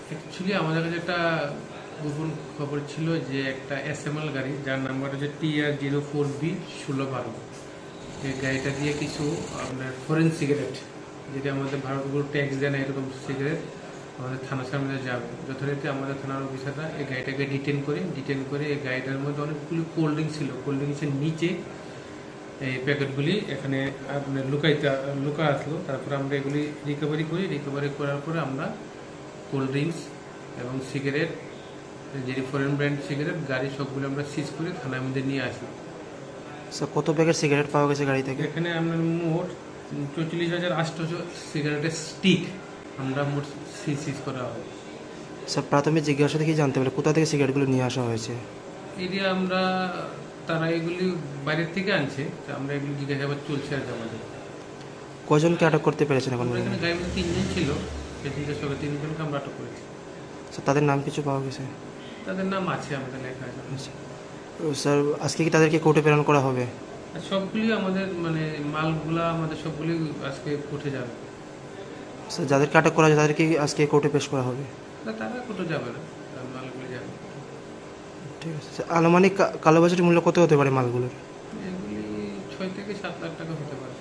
Actually আমাদের কাছে একটা গোপন খবর ছিল যে একটা এসএমএল গাড়ি যার নাম্বার হচ্ছে TR04B1612, এই গাড়িটা দিয়ে কিছু আপনার ফরেন সিগারেট, যেটা আমাদের ভারতগুলো ট্যাক্স দেয় না এরকম সিগারেট, আমাদের থানার সামনে যাবে। যথারীতি আমাদের থানার অফিসাররা এই গাড়িটাকে ডিটেন করে এই গাড়িটার মধ্যে অনেকগুলি কোল্ড ড্রিঙ্কস ছিল। কোল্ড ড্রিঙ্কসের নিচে এই প্যাকেটগুলি এখানে আপনার লুকা আসলো। তারপরে আমরা এগুলি রিকভারি করার পরে আমরা কোল্ড ড্রিঙ্কস এবং সিগারেট, যেটি ফরেন ব্র্যান্ড সিগারেট গাড়ি, সবগুলো আমরা সিজ করে থানার মধ্যে নিয়ে আসি। স্যার কত প্যাকেট সিগারেট পাওয়া গেছে গাড়ি থেকে? এখানে আপনার মোট 44,800 সিগারেটের স্টিক আমরা মোট সিজ করা হয়। স্যার প্রাথমিক জিজ্ঞাসা থেকে জানতে পারে কোথা থেকে সিগারেটগুলো নিয়ে আসা হয়েছে? এরিয়া আমরা, তারা এগুলি বাইরের থেকে আনছে, তো আমরা এগুলি জিজ্ঞাসাবাদ চলছে আর কি আমাদের। কজনকে আটক করতে পেরেছেন এখন? আমরা এখানে গাড়ির মধ্যে 3 জন ছিল, প্যাসেঞ্জার সঙ্গে 3 জনকে আমরা আটক করেছি। স্যার তাদের নাম কিছু পাওয়া গেছে? তাদের নাম আছে আমাদের লেখা আছে। আচ্ছা। স্যার আজকে কি তাদেরকে কোর্টে প্রেরণ করা হবে? আর সবগুলি আমাদের মানে মালগুলা আমাদের সবগুলি আজকে উঠে যাবে। স্যার যাদেরকে আটক করা হয়েছে তাদেরকে আজকে কোর্টে পেশ করা হবে? তারা কোথাও যাবে না, তার মালগুলি যাবে। ঠিক আছে স্যার, আনুমানিক কালোবাজারের মূল্য কত হতে পারে মালগুলোর? এগুলি 6 থেকে 7 লাখ টাকা হতে পারে।